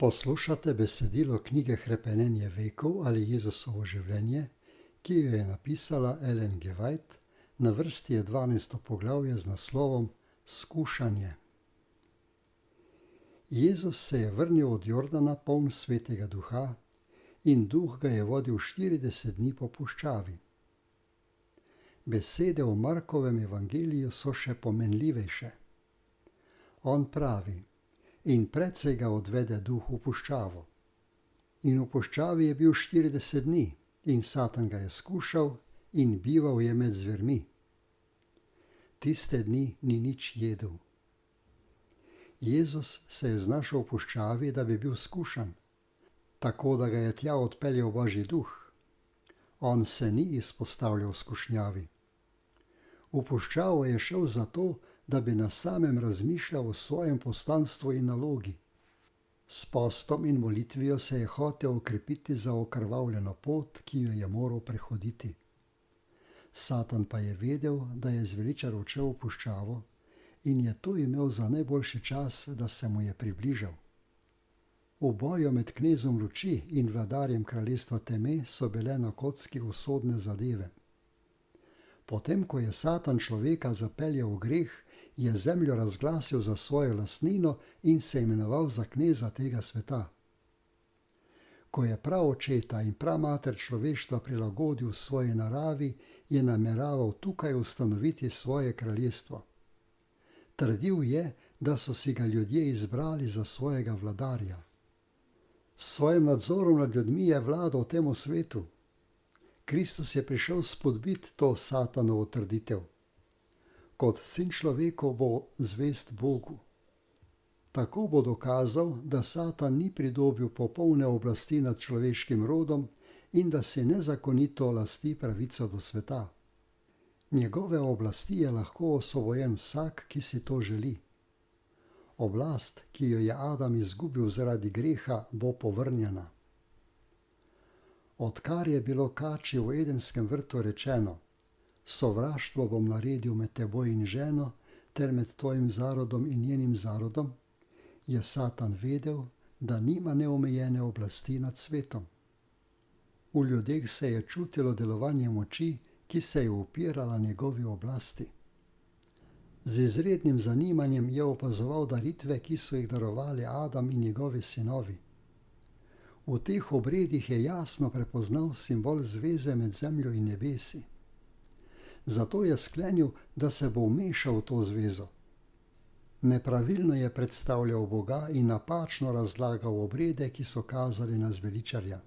Poslušate besedilo knjige Hrepenenje vekov ali Jezusovo življenje, ki jo je napisala Ellen G. White. Na vrsti je 12. poglavje z naslovom Skušanje. Jezus se je vrnil od Jordana poln svetega duha in duh ga je vodil 40 dni po puščavi. Besede v Markovem evangeliju so še pomenljivejše. On pravi: in precej ga odvede duh v puščavo. In v puščavi je bil 40 dni in Satan ga je skušal in bival je med zvermi. Tiste dni ni nič jedel. Jezus se je znašel v puščavi, da bi bil skušan, tako da ga je tja odpeljal Božji duh. On se ni izpostavljal skušnjavi. V puščavo je šel zato, da bi na samem razmišljal o svojem poslanstvu in nalogi. S postom in molitvijo se je hotel okrepiti za okrvavljeno pot, ki jo je moral prehoditi. Satan pa je vedel, da je zveličar odšel v puščavo in je to imel za najboljši čas, da se mu je približal. V boju med knezom luči in vladarjem kraljestva teme so bile na kocki usodne zadeve. Potem, ko je Satan človeka zapeljal v greh, je zemljo razglasil za svojo lastnino in se imenoval za kneza tega sveta. Ko je praočeta in pramater človeštva prilagodil svoji naravi, je nameraval tukaj ustanoviti svoje kraljestvo. Trdil je, da so si ga ljudje izbrali za svojega vladarja. S svojim nadzorom nad ljudmi je vladal temu svetu. Kristus je prišel spodbiti to Satanovo trditev. Kot sin človekov bo zvest Bogu. Tako bo dokazal, da Satan ni pridobil popolne oblasti nad človeškim rodom in da si nezakonito lasti pravico do sveta. Njegove oblasti je lahko osvobojen vsak, ki si to želi. Oblast, ki jo je Adam izgubil zaradi greha, bo povrnjena. Odkar je bilo kači v Edenskem vrtu rečeno: sovraštvo bom naredil med teboj in ženo, ter med tvojim zarodom in njenim zarodom, je Satan vedel, da nima neomejene oblasti nad svetom. V ljudeh se je čutilo delovanje moči, ki se je upirala njegovi oblasti. Z izrednim zanimanjem je opazoval daritve, ki so jih darovali Adam in njegovi sinovi. V teh obredih je jasno prepoznal simbol zveze med zemljo in nebesi. Zato je sklenil, da se bo vmešal v to zvezo. Nepravilno je predstavljal Boga in napačno razlagal obrede, ki so kazali na zveličarja.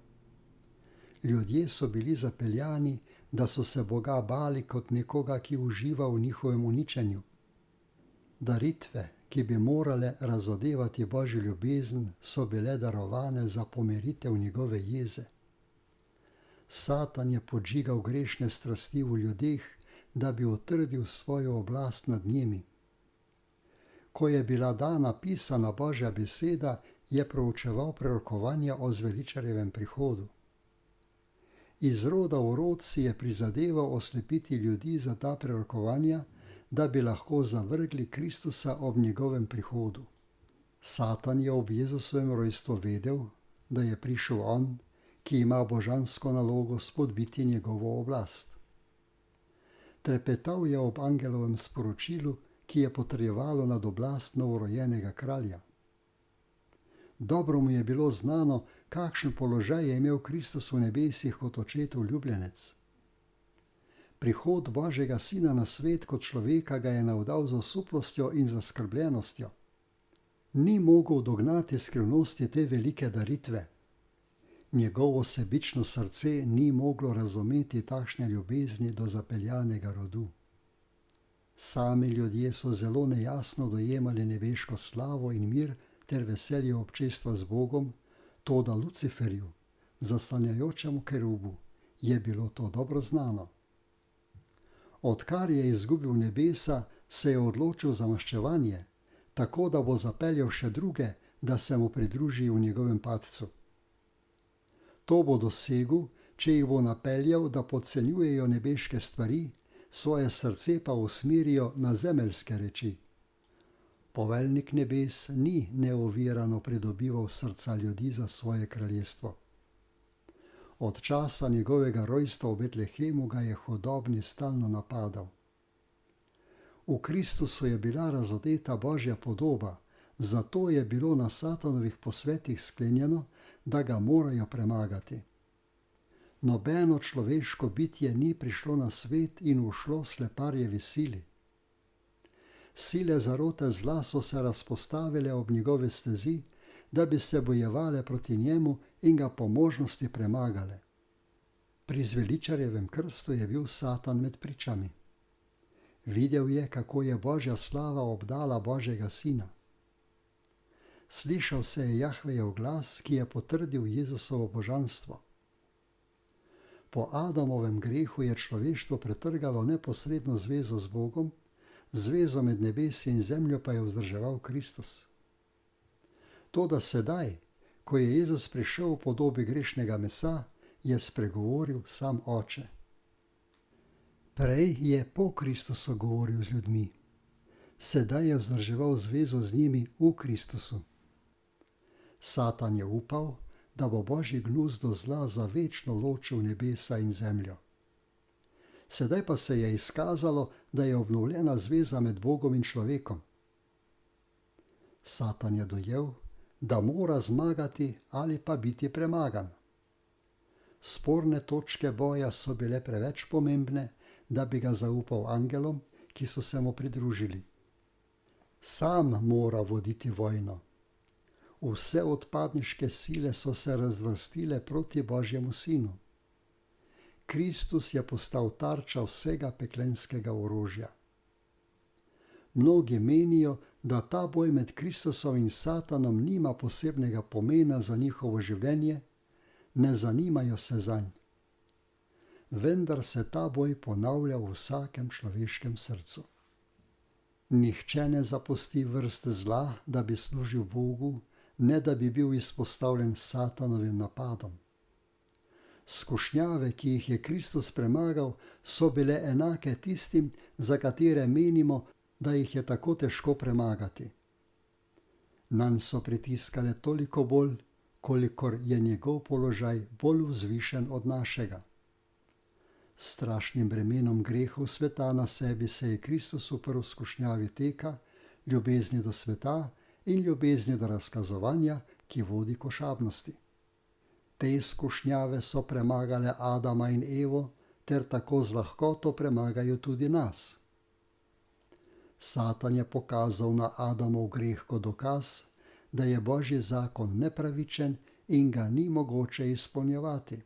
Ljudje so bili zapeljani, da so se Boga bali kot nekoga, ki uživa v njihovem uničenju. Daritve, ki bi morale razodevati Božjo ljubezen, so bile darovane za pomiritev njegove jeze. Satan je podžigal grešne strasti v ljudeh, da bi utrdil svojo oblast nad njimi. Ko je bila dana pisana Božja beseda, je proučeval prerokovanja o zveličarjevem prihodu. Iz roda v rod si je prizadeval oslepiti ljudi za ta prerokovanja, da bi lahko zavrgli Kristusa ob njegovem prihodu. Satan je ob Jezusovem rojstvu vedel, da je prišel on, ki ima božansko nalogo spodbiti njegovo oblast. Trepetal je ob angelovem sporočilu, ki je potrjevalo nad oblast novorojenega kralja. Dobro mu je bilo znano, kakšen položaj je imel Kristus v nebesih kot očetov ljubljenec. Prihod Božjega sina na svet kot človeka ga je navdal z osuplostjo in zaskrbljenostjo. Ni mogel dognati skrivnosti te velike daritve. Njegovo sebično srce ni moglo razumeti takšne ljubezni do zapeljanega rodu. Sami ljudje so zelo nejasno dojemali nebeško slavo in mir ter veselje občestva z Bogom, toda Luciferju, zaslanjajočemu kerubu, je bilo to dobro znano. Odkar je izgubil nebesa, se je odločil za maščevanje, tako da bo zapeljal še druge, da se mu pridružijo v njegovem padcu. To bo dosegel, če jih bo napeljal, da podcenjujejo nebeške stvari, svoje srce pa usmerijo na zemeljske reči. Poveljnik nebes ni neovirano pridobival srca ljudi za svoje kraljestvo. Od časa njegovega rojstva v Betlehemu ga je hudobni stalno napadal. V Kristusu je bila razodeta Božja podoba, zato je bilo na Satanovih posvetih sklenjeno, da ga morajo premagati. Nobeno človeško bitje ni prišlo na svet in ušlo sleparjevi sili. Sile zarote zla so se razpostavile ob njegove stezi, da bi se bojevale proti njemu in ga po možnosti premagale. Pri zveličarjevem krstu je bil Satan med pričami. Videl je, kako je Božja slava obdala Božjega sina. Slišal se je Jahvejev glas, ki je potrdil Jezusovo božanstvo. Po Adamovem grehu je človeštvo pretrgalo neposredno zvezo z Bogom, zvezo med nebesi in zemljo pa je vzdrževal Kristus. Toda sedaj, ko je Jezus prišel v podobi grešnega mesa, je spregovoril sam Oče. Prej je po Kristusu govoril z ljudmi. Sedaj je vzdrževal zvezo z njimi v Kristusu. Satan je upal, da bo Božji gnus do zla za večno ločil nebesa in zemljo. Sedaj pa se je izkazalo, da je obnovljena zveza med Bogom in človekom. Satan je dojel, da mora zmagati ali pa biti premagan. Sporne točke boja so bile preveč pomembne, da bi ga zaupal angelom, ki so se mu pridružili. Sam mora voditi vojno. Vse odpadniške sile so se razvrstile proti Božjemu sinu. Kristus je postal tarča vsega peklenskega orožja. Mnogi menijo, da ta boj med Kristusom in Satanom nima posebnega pomena za njihovo življenje, ne zanimajo se zanj. Vendar se ta boj ponavlja v vsakem človeškem srcu. Nihče ne zapusti vrst zla, da bi služil Bogu, ne da bi bil izpostavljen Satanovim napadom. Skušnjave, ki jih je Kristus premagal, so bile enake tistim, za katere menimo, da jih je tako težko premagati. Nanj so pritiskale toliko bolj, kolikor je njegov položaj bolj vzvišen od našega. S strašnim bremenom grehov sveta na sebi se je Kristus uprl skušnjavi teka, ljubezni do sveta in ljubezni do razkazovanja, ki vodi k ošabnosti. Te izkušnjave so premagale Adama in Evo, ter tako z lahkoto premagajo tudi nas. Satan je pokazal na Adamov greh kot dokaz, da je Božji zakon nepravičen in ga ni mogoče izpolnjevati.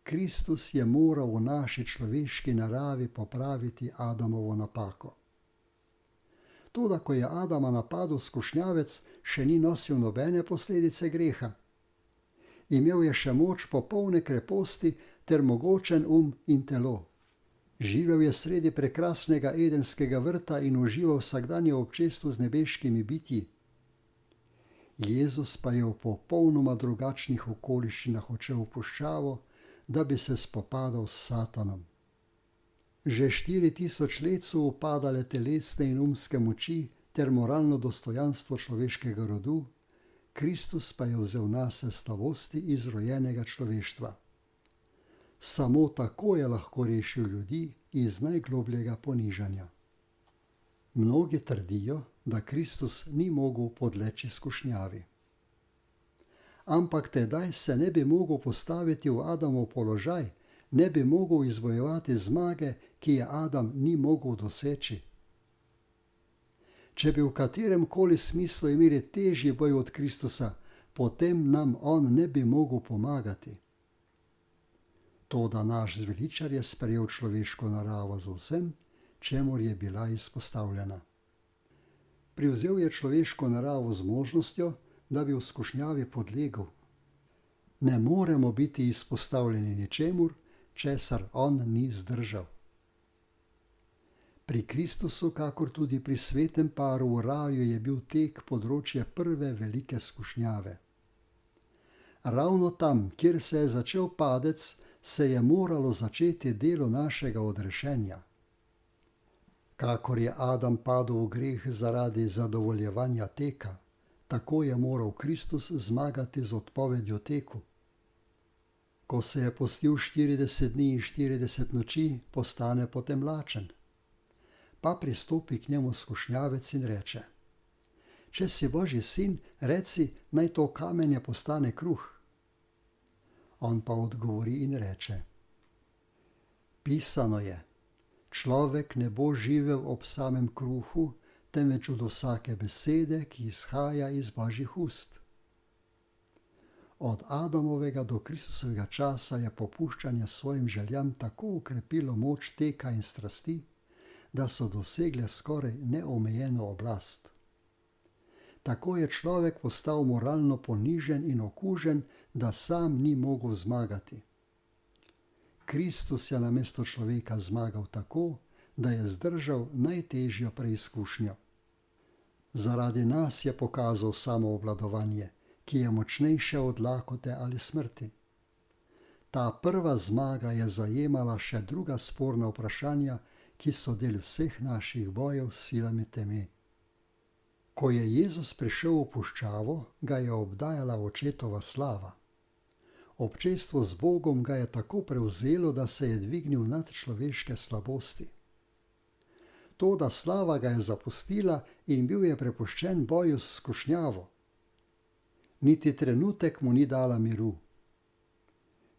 Kristus je moral v naši človeški naravi popraviti Adamovo napako. Toda, ko je Adama napadel skušnjavec, še ni nosil nobene posledice greha. Imel je še moč popolne kreposti ter mogočen in telo. Živel je sredi prekrasnega edenskega vrta in užival vsakdanje občestvo z nebeškimi bitji. Jezus pa je v popolnoma drugačnih okoliščinah odšel v puščavo, da bi se spopadal s Satanom. Že 4000 let so upadale telesne in umske moči ter moralno dostojanstvo človeškega rodu, Kristus pa je vzel nase slabosti izrojenega človeštva. Samo tako je lahko rešil ljudi iz najglobljega ponižanja. Mnogi trdijo, da Kristus ni mogel podleči skušnjavi. Ampak tedaj se ne bi mogel postaviti v Adamov položaj, ne bi mogel izbojevati zmage, ki je Adam ni mogel doseči. Če bi v katerem koli smislu imeli težji boj od Kristusa, potem nam on ne bi mogel pomagati. Toda naš zveličar je sprejel človeško naravo z vsem, čemur je bila izpostavljena. Privzel je človeško naravo z možnostjo, da bi v skušnjavi podlegel. Ne moremo biti izpostavljeni ničemur, česar on ni zdržal. Pri Kristusu, kakor tudi pri svetem paru v raju, je bil tek področje prve velike skušnjave. Ravno tam, kjer se je začel padec, se je moralo začeti delo našega odrešenja. Kakor je Adam padel v greh zaradi zadovoljevanja teka, tako je moral Kristus zmagati z odpovedjo teku. Ko se je postil 40 dni in 40 noči, postane potem lačen. Pa pristopi k njemu skušnjavec in reče: Če si Božji sin, reci, naj to kamenje postane kruh. On pa odgovori in reče: Pisano je, človek ne bo živel ob samem kruhu, temveč od vsake besede, ki izhaja iz Božjih ust. Od Adamovega do Kristusovega časa je popuščanje svojim željam tako ukrepilo moč teka in strasti, da so dosegle skoraj neomejeno oblast. Tako je človek postal moralno ponižen in okužen, da sam ni mogel zmagati. Kristus je namesto človeka zmagal tako, da je zdržal najtežjo preizkušnjo. Zaradi nas je pokazal samoobvladovanje, ki je močnejše od lakote ali smrti. Ta prva zmaga je zajemala še druga sporna vprašanja, ki so del vseh naših bojev s silami teme. Ko je Jezus prišel v puščavo, ga je obdajala očetova slava. Občestvo z Bogom ga je tako prevzelo, da se je dvignil nad človeške slabosti. Toda slava ga je zapustila in bil je prepuščen boju s skušnjavo. Niti trenutek mu ni dala miru.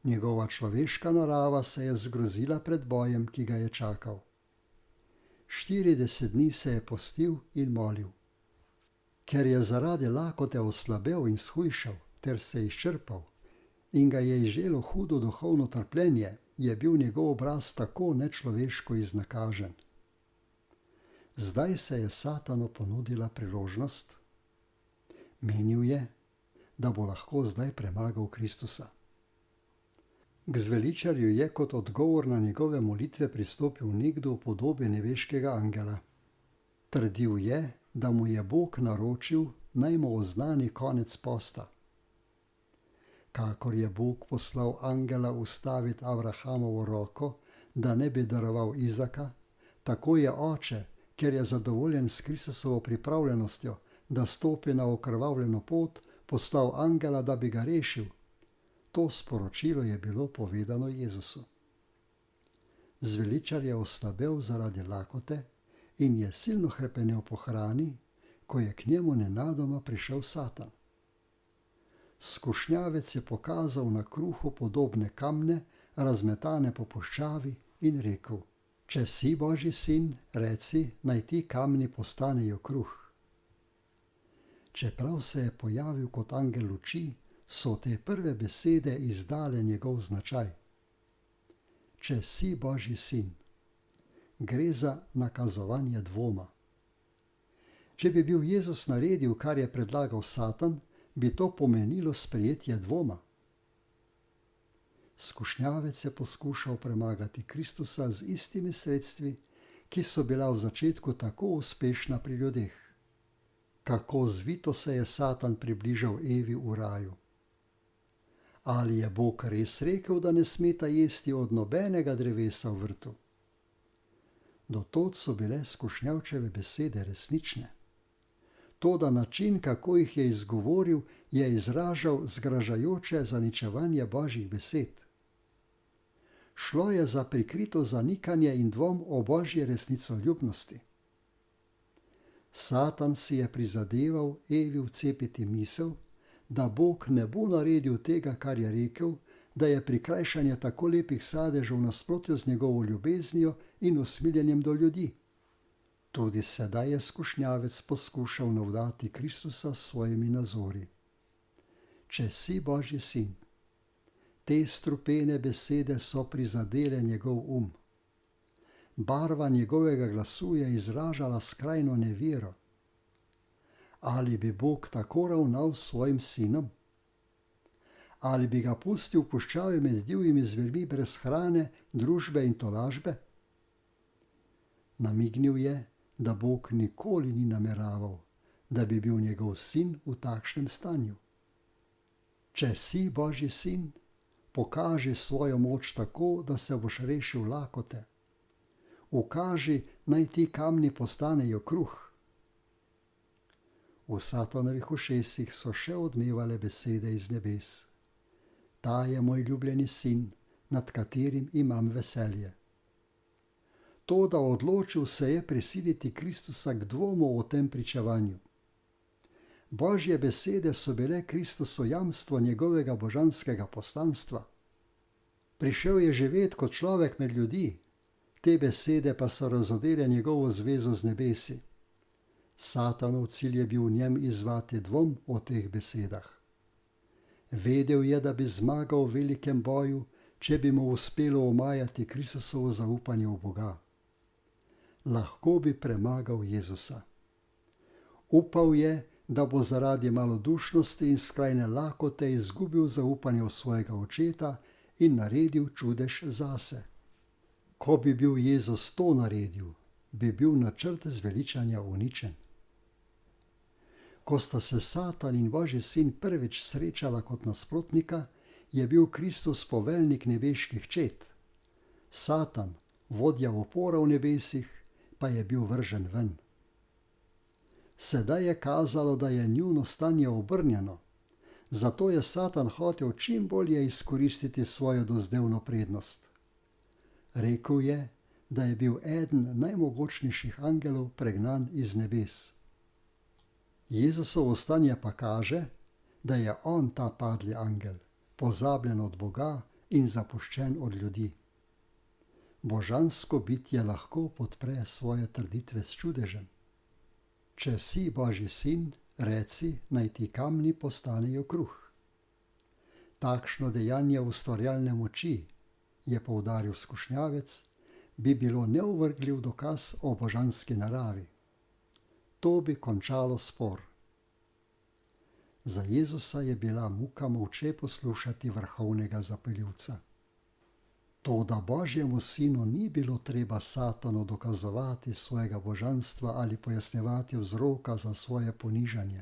Njegova človeška narava se je zgrozila pred bojem, ki ga je čakal. 40 dni se je postil in molil. Ker je zaradi lakote oslabel in shujšal ter se izčrpal in ga je izželo hudo duhovno trpljenje, je bil njegov obraz tako nečloveško iznakažen. Zdaj se je Satanu ponudila priložnost. Menil je, da bo lahko zdaj premagal Kristusa. K zveličarju je kot odgovor na njegove molitve pristopil nekdo v podobi nebeškega angela. Trdil je, da mu je Bog naročil, naj mu oznani konec posta. Kakor je Bog poslal angela ustaviti Abrahamovo roko, da ne bi daroval Izaka, tako je oče, ker je zadovoljen s Kristusovo pripravljenostjo, da stopi na okrvavljeno pot, poslal angela, da bi ga rešil. To sporočilo je bilo povedano Jezusu. Zveličar je oslabel zaradi lakote in je silno hrepenel po hrani, ko je k njemu nenadoma prišel Satan. Skušnjavec je pokazal na kruhu podobne kamne, razmetane po puščavi, in rekel: Če si Božji sin, reci, naj ti kamni postanejo kruh. Čeprav se je pojavil kot angel luči, so te prve besede izdale njegov značaj. Če si Božji sin. Gre za nakazovanje dvoma. Če bi bil Jezus naredil, kar je predlagal Satan, bi to pomenilo sprejetje dvoma. Skušnjavec je poskušal premagati Kristusa z istimi sredstvi, ki so bila v začetku tako uspešna pri ljudeh. Kako zvito se je Satan približal Evi v raju. Ali je Bog res rekel, da ne smeta jesti od nobenega drevesa v vrtu? Do tod so bile skušnjavčeve besede resnične. Toda način, kako jih je izgovoril, je izražal zgražajoče zaničevanje Božjih besed. Šlo je za prikrito zanikanje in dvom o Božji resnicoljubnosti. Satan si je prizadeval Evi vcepiti misel, da Bog ne bo naredil tega, kar je rekel, da je prikrajšanje tako lepih sadežev v nasprotju z njegovo ljubeznijo in usmiljenjem do ljudi. Tudi sedaj je skušnjavec poskušal navdati Kristusa s svojimi nazori. Če si Božji sin. Te strupene besede so prizadele njegov um. Barva njegovega glasu je izražala skrajno nevero. Ali bi Bog tako ravnal s svojim sinom? Ali bi ga pustil v puščavi med divjimi zvermi brez hrane, družbe in tolažbe? Namignil je, da Bog nikoli ni nameraval, da bi bil njegov sin v takšnem stanju. Če si Božji sin, pokaži svojo moč tako, da se boš rešil lakote. ukaži, naj ti kamni postanejo kruh. V Satanovih ušesih so še odmevale besede iz nebes. Ta je moj ljubljeni sin, nad katerim imam veselje. Toda odločil se je prisiliti Kristusa k dvomu o tem pričevanju. Božje besede so bile Kristusu jamstvo njegovega božanskega poslanstva. Prišel je živeti kot človek med ljudi, te besede pa so razodele njegovo zvezo z nebesi. Satanov cilj je bil v njem izzvati dvom o teh besedah. Vedel je, da bi zmagal v velikem boju, če bi mu uspelo omajati Kristusovo zaupanje v Boga. Lahko bi premagal Jezusa. Upal je, da bo zaradi malodušnosti in skrajne lakote izgubil zaupanje v svojega očeta in naredil čudež zase. Ko bi bil Jezus to naredil, bi bil načrt zveličanja uničen. Ko sta se Satan in Božji sin prvič srečala kot nasprotnika, je bil Kristus poveljnik nebeških čet. Satan, vodja upora v nebesih, pa je bil vržen ven. Sedaj je kazalo, da je njuno stanje obrnjeno, zato je Satan hotel čim bolje izkoristiti svojo dozdevno prednost. Rekel je, da je bil eden najmogočnejših angelov pregnan iz nebes. Jezusovo stanje pa kaže, da je on ta padli angel, pozabljen od Boga in zapuščen od ljudi. Božansko bitje lahko podpre svoje trditve s čudežem. Če si Božji sin, reci, naj ti kamni postanejo kruh. Takšno dejanje ustvarjalne moči, je poudaril skušnjavec, bi bilo neovrgljiv dokaz o božanski naravi. To bi končalo spor. Za Jezusa je bila muka molče poslušati vrhovnega zapeljivca. Toda Božjemu sinu ni bilo treba Satanu dokazovati svojega božanstva ali pojasnjevati vzroka za svoje ponižanje.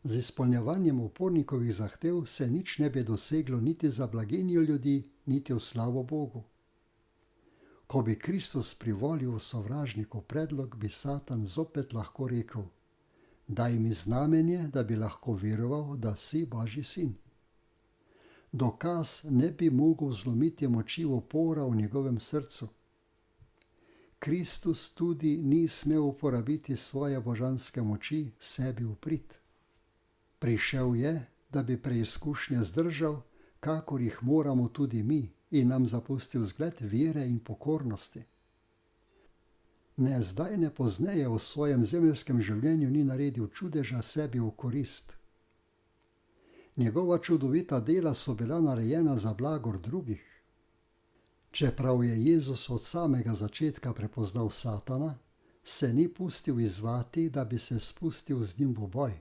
Z izpolnjevanjem upornikovih zahtev se nič ne bi doseglo niti za blaginjo ljudi, niti v slavo Bogu. Ko bi Kristus privolil sovražniku predlog, bi Satan zopet lahko rekel: daj mi znamenje, da bi lahko veroval, da si Božji sin. Dokaz ne bi mogel zlomiti moči upora v njegovem srcu. Kristus tudi ni smel uporabiti svoje božanske moči sebi v prid. Prišel je, da bi preizkušnje zdržal, kakor jih moramo tudi mi, in nam zapustil zgled vere in pokornosti. Ne zdaj, ne pozneje v svojem zemeljskem življenju ni naredil čudeža sebi v korist. Njegova čudovita dela so bila narejena za blagor drugih. Čeprav je Jezus od samega začetka prepoznal Satana, se ni pustil izzvati, da bi se spustil z njim v boj.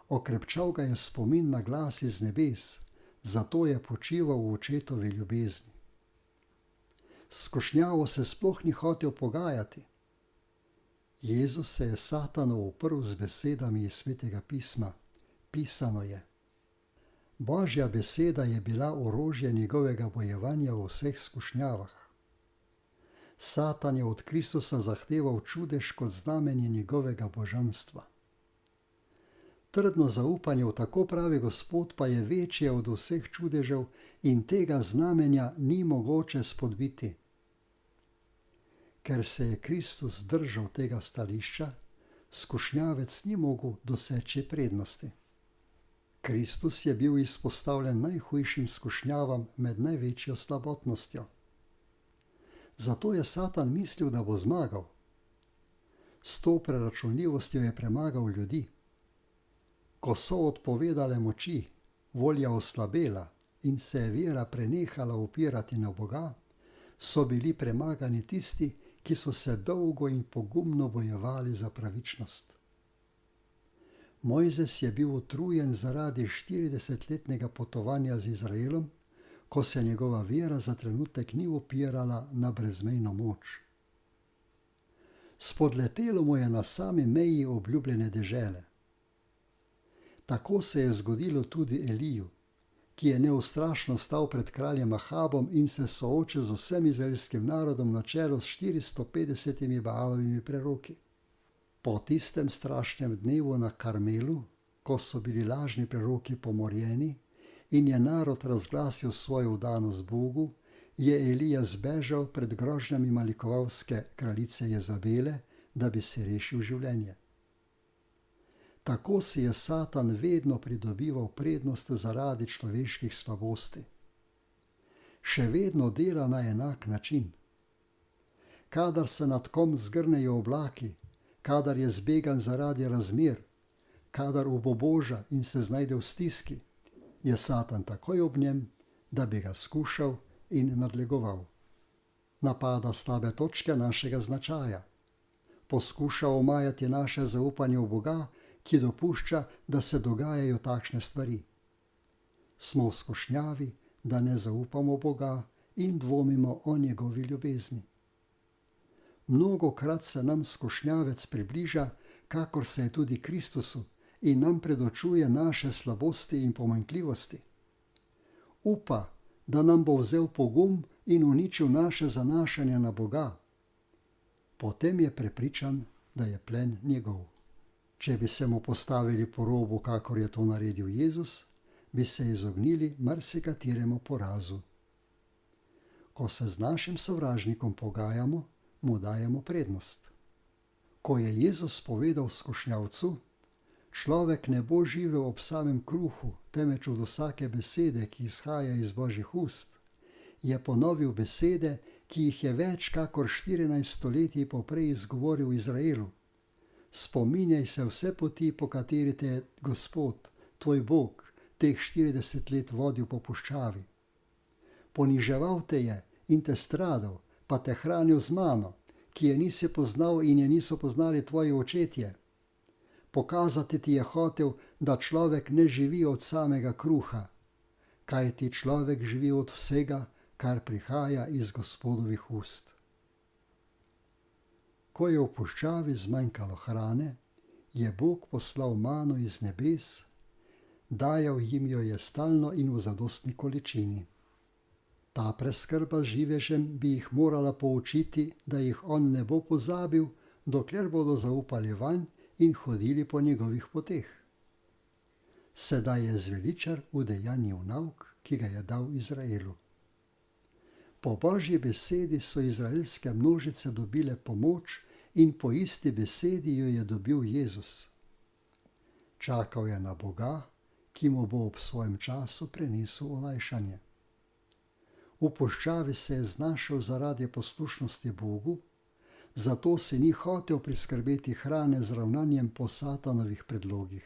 Okrepčal ga je spomin na glas iz nebes, zato je počival v očetovi ljubezni. Skušnjavo se sploh ni hotel pogajati. Jezus se je Satanu uprl z besedami iz Svetega pisma. Pisano je. Božja beseda je bila orožje njegovega bojevanja v vseh skušnjavah. Satan je od Kristusa zahteval čudež kot znamenje njegovega božanstva. Trdno zaupanje v tako pravi Gospod pa je večje od vseh čudežev in tega znamenja ni mogoče spodbiti. Ker se je Kristus držal tega stališča, skušnjavec ni mogel doseči prednosti. Kristus je bil izpostavljen najhujšim skušnjavam med največjo slabotnostjo. Zato je Satan mislil, da bo zmagal. S to preračunljivostjo je premagal ljudi. Ko so odpovedale moči, volja oslabela in se je vera prenehala upirati na Boga, so bili premagani tisti, ki so se dolgo in pogumno bojevali za pravičnost. Mojzes je bil utrujen zaradi 40-letnega potovanja z Izraelom, ko se njegova vera za trenutek ni upirala na brezmejno moč. Spodletelo mu je na sami meji obljubljene dežele. Tako se je zgodilo tudi Eliju, ki je neustrašno stal pred kraljem Ahabom in se soočil z vsem izraelskim narodom na čelu s 450 Baalovimi preroki. Po tistem strašnem dnevu na Karmelu, ko so bili lažni preroki pomorjeni in je narod razglasil svojo vdanost Bogu, je Elija zbežal pred grožnjami malikovalske kraljice Jezabele, da bi si rešil življenje. Tako si je Satan vedno pridobival prednost zaradi človeških slabosti. Še vedno dela na enak način. Kadar se nad kom zgrnejo oblaki, kadar je zbegan zaradi razmer, kadar uboboža in se znajde v stiski, je Satan takoj ob njem, da bi ga skušal in nadlegoval. Napada slabe točke našega značaja. Poskuša omajati naše zaupanje v Boga, ki dopušča, da se dogajajo takšne stvari. Smo v skušnjavi, da ne zaupamo Boga in dvomimo o njegovi ljubezni. Mnogokrat se nam skušnjavec približa, kakor se je tudi Kristusu, in nam predočuje naše slabosti in pomanjkljivosti. Upa, da nam bo vzel pogum in uničil naše zanašanje na Boga. Potem je prepričan, da je plen njegov. Če bi se mu postavili po robu, kakor je to naredil Jezus, bi se izognili marsikateremu porazu. Ko se z našim sovražnikom pogajamo, mu dajemo prednost. Ko je Jezus povedal skušnjavcu, človek ne bo živel ob samem kruhu, temveč od vsake besede, ki izhaja iz Božjih ust, je ponovil besede, ki jih je več kakor 14 stoletij poprej izgovoril Izraelu. Spominjaj se vse poti, po kateri te je Gospod, tvoj Bog, teh 40 let vodil po puščavi. Poniževal te je in te stradal, pa te hranil z mano, ki je nisi poznal in je niso poznali tvoji očetje. Pokazati ti je hotel, da človek ne živi od samega kruha, kajti človek živi od vsega, kar prihaja iz Gospodovih ust. Ko je v puščavi zmanjkalo hrane, je Bog poslal mano iz nebes, dajal jim jo je stalno in v zadostni količini. Ta preskrba z živežem bi jih morala poučiti, da jih on ne bo pozabil, dokler bodo zaupali vanj in hodili po njegovih poteh. Sedaj je zveličar udejanjil nauk, ki ga je dal Izraelu. Po Božji besedi so izraelske množice dobile pomoč in po isti besedi jo je dobil Jezus. Čakal je na Boga, ki mu bo ob svojem času prinesel olajšanje. V puščavi se je znašel zaradi poslušnosti Bogu, zato si ni hotel priskrbeti hrane z ravnanjem po Satanovih predlogih.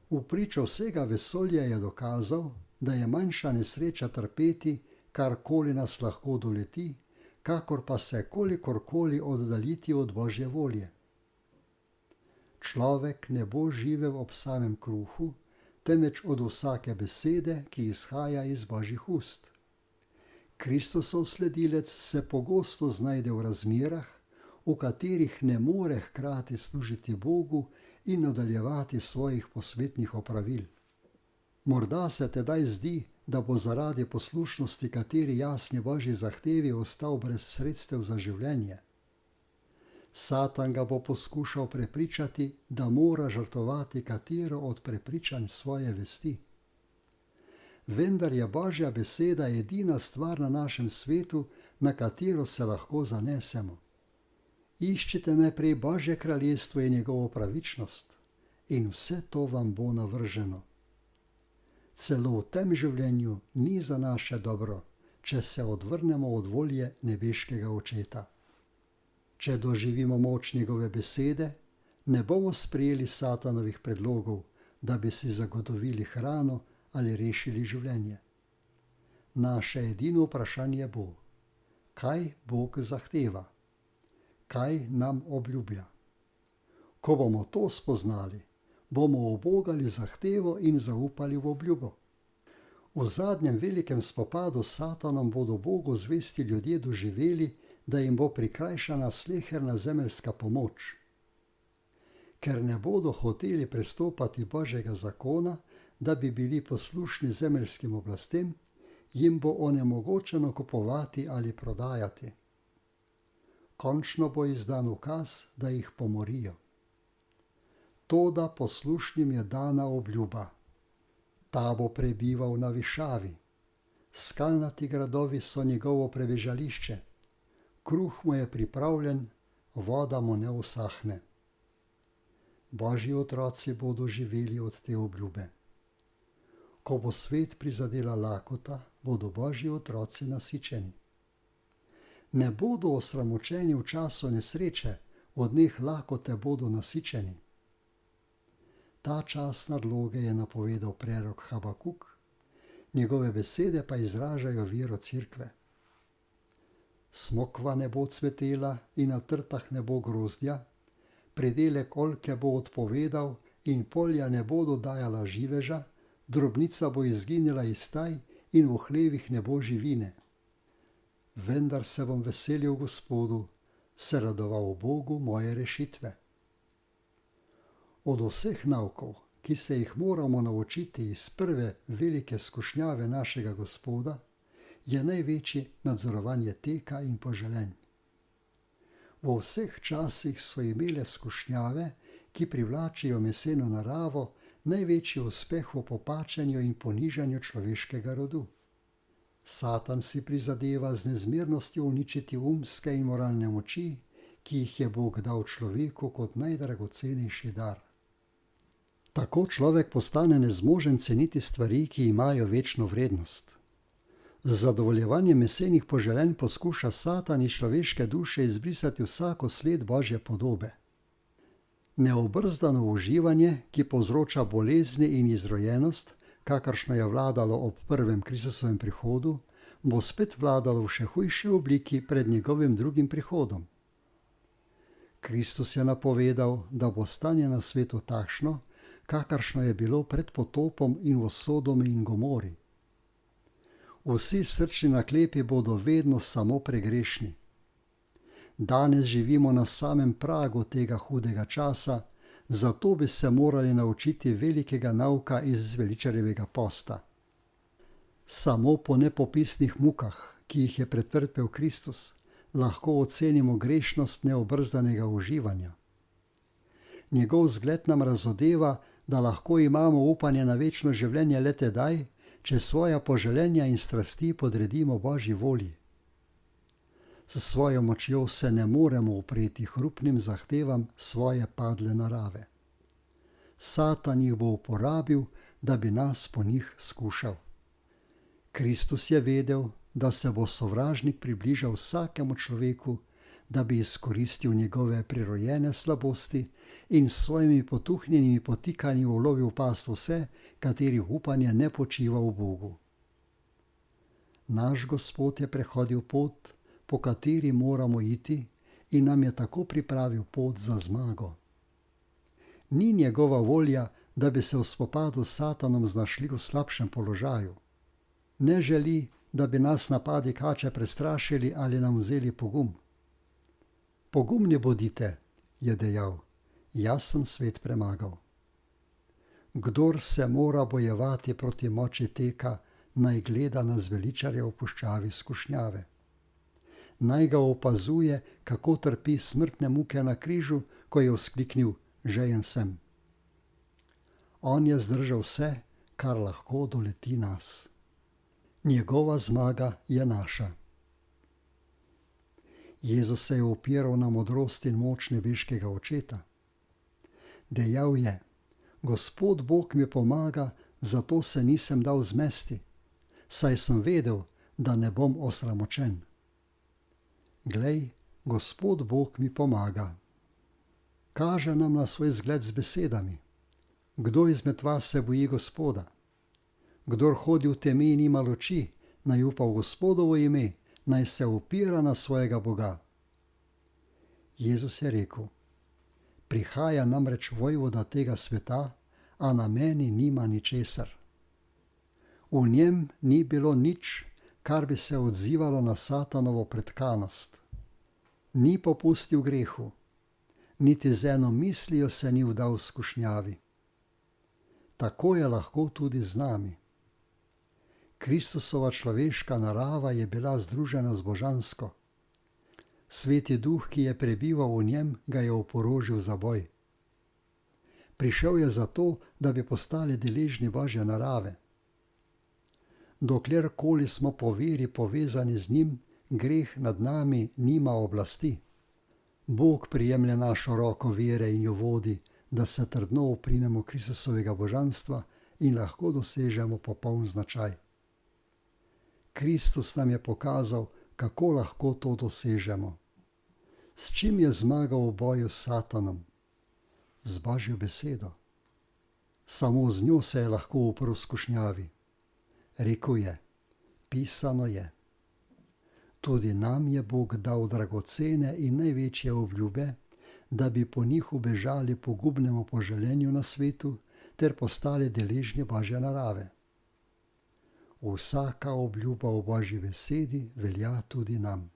V pričo vsega vesolja je dokazal, da je manjša nesreča trpeti, karkoli nas lahko doleti, kakor pa se kolikorkoli oddaljiti od Božje volje. Človek ne bo živel ob samem kruhu, temveč od vsake besede, ki izhaja iz Božjih ust. Kristusov sledilec se pogosto znajde v razmerah, v katerih ne more hkrati služiti Bogu in nadaljevati svojih posvetnih opravil. Morda se tedaj zdi, da bo zaradi poslušnosti kateri jasni Božji zahtevi ostal brez sredstev za življenje. Satan ga bo poskušal prepričati, da mora žrtvovati katero od prepričanj svoje vesti. Vendar je Božja beseda edina stvar na našem svetu, na katero se lahko zanesemo. Iščite najprej Božje kraljestvo in njegovo pravičnost, in vse to vam bo navrženo. Celo v tem življenju ni za naše dobro, če se odvrnemo od volje nebeškega Očeta. Če doživimo moč njegove besede, ne bomo sprejeli Satanovih predlogov, da bi si zagotovili hrano ali rešili življenje. Naše edino vprašanje bo, kaj Bog zahteva, kaj nam obljublja. Ko bomo to spoznali, bomo ubogali zahtevo in zaupali v obljubo. V zadnjem velikem spopadu s Satanom bodo Bogu zvesti ljudje doživeli, da jim bo prikrajšana sleherna zemeljska pomoč. Ker ne bodo hoteli prestopati Božjega zakona, da bi bili poslušni zemeljskim oblastem, jim bo onemogočeno kupovati ali prodajati. Končno bo izdan ukaz, da jih pomorijo. Toda poslušnim je dana obljuba. Ta bo prebival na višavi. Skalnati gradovi so njegovo prebežališče. Kruh mu je pripravljen, voda mu ne usahne. Božji otroci bodo živeli od te obljube. Ko bo svet prizadela lakota, bodo Božji otroci nasičeni. Ne bodo osramočeni v času nesreče, v dneh lakote bodo nasičeni. Ta čas nadloge je napovedal prerok Habakuk, njegove besede pa izražajo vero Cerkve. Smokva ne bo cvetela in na trtah ne bo grozdja, predelek oljke bo odpovedal in polja ne bodo dajala živeža, drobnica bo izginila iz staj in v hlevih ne bo živine. Vendar se bom veselil v Gospodu, se radoval v Bogu moje rešitve. Od vseh naukov, ki se jih moramo naučiti iz prve velike skušnjave našega Gospoda, je največji nadzorovanje teka in poželenj. V vseh časih so imele skušnjave, ki privlačijo meseno naravo, največji uspeh v popačenju in ponižanju človeškega rodu. Satan si prizadeva z nezmernostjo uničiti umske in moralne moči, ki jih je Bog dal človeku kot najdragocenejši dar. Tako človek postane nezmožen ceniti stvari, ki imajo večno vrednost. Z zadovoljevanjem mesenih poželenj poskuša Satan iz človeške duše izbrisati vsako sled Božje podobe. Neobrzdano uživanje, ki povzroča bolezni in izrojenost, kakršno je vladalo ob prvem Kristusovem prihodu, bo spet vladalo v še hujši obliki pred njegovim drugim prihodom. Kristus je napovedal, da bo stanje na svetu takšno, kakršno je bilo pred potopom in v Sodomi in Gomori. Vsi srčni naklepi bodo vedno samo pregrešni. Danes živimo na samem pragu tega hudega časa, zato bi se morali naučiti velikega nauka iz veličarjevega posta. Samo po nepopisnih mukah, ki jih je pretrpel Kristus, lahko ocenimo grešnost neobrzdanega uživanja. Njegov zgled nam razodeva, da lahko imamo upanje na večno življenje le tedaj, če svoja poželenja in strasti podredimo Božji volji. S svojo močjo se ne moremo upreti hrupnim zahtevam svoje padle narave. Satan jih bo uporabil, da bi nas po njih skušal. Kristus je vedel, da se bo sovražnik približal vsakemu človeku, da bi izkoristil njegove prirojene slabosti in s svojimi potuhnjenimi potikanji ulovil past vse, katerih upanje ne počiva v Bogu. Naš Gospod je prehodil pot, po kateri moramo iti, in nam je tako pripravil pot za zmago. Ni njegova volja, da bi se v spopadu s Satanom znašli v slabšem položaju. Ne želi, da bi nas napadi kače prestrašili ali nam vzeli pogum. Pogumni bodite, je dejal, jaz sem svet premagal. Kdor se mora bojevati proti moči teka, naj gleda na zveličarja v puščavi skušnjave. Naj ga opazuje, kako trpi smrtne muke na križu, ko je vzkliknil, žejen sem. On je zdržal vse, kar lahko doleti nas. Njegova zmaga je naša. Jezus se je opiral na modrost in moč nebeškega Očeta. Dejal je, Gospod Bog mi pomaga, zato se nisem dal zmesti, saj sem vedel, da ne bom osramočen. Glej, Gospod Bog mi pomaga. Kaže nam na svoj zgled z besedami. Kdo izmed vas se boji Gospoda? Kdor hodi v temi in ima luči, naj upa v Gospodovo ime, naj se opira na svojega Boga. Jezus je rekel, prihaja namreč vojvoda tega sveta, a na meni nima ničesar. V njem ni bilo nič, kar bi se odzivalo na Satanovo pretkanost. Ni popustil grehu, niti z eno mislijo se ni vdal skušnjavi. tako je lahko tudi z nami. Kristusova človeška narava je bila združena z božansko. Sveti Duh, ki je prebival v njem, ga je oporožil za boj. Prišel je zato, da bi postali deležni Božje narave. Doklerkoli smo po veri povezani z njim, greh nad nami nima oblasti. Bog prijemlje našo roko vere in jo vodi, da se trdno oprimemo Kristusovega božanstva in lahko dosežemo popoln značaj. Kristus nam je pokazal, kako lahko to dosežemo. S čim je zmagal v boju s Satanom? Z Božjo besedo. Samo z njo se je lahko uprl skušnjavi. Rekel je, pisano je. Tudi nam je Bog dal dragocene in največje obljube, da bi po njih ubežali pogubnemu poželenju na svetu ter postali deležni Božje narave. Vsaka obljuba v Božji besedi velja tudi nam.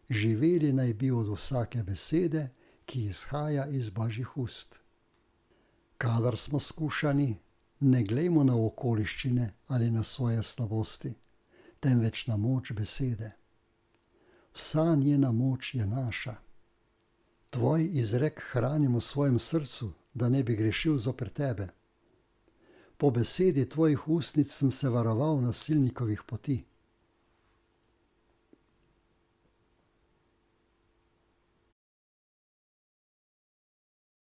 Živeli naj bi od vsake besede, ki izhaja iz Božjih ust. Kadar smo skušani, ne glejmo na okoliščine ali na svoje slabosti, temveč na moč besede. Vsa njena moč je naša. Tvoj izrek hranim v svojem srcu, da ne bi grešil zoper tebe. Po besedi tvojih ustnic sem se varoval nasilnikovih poti.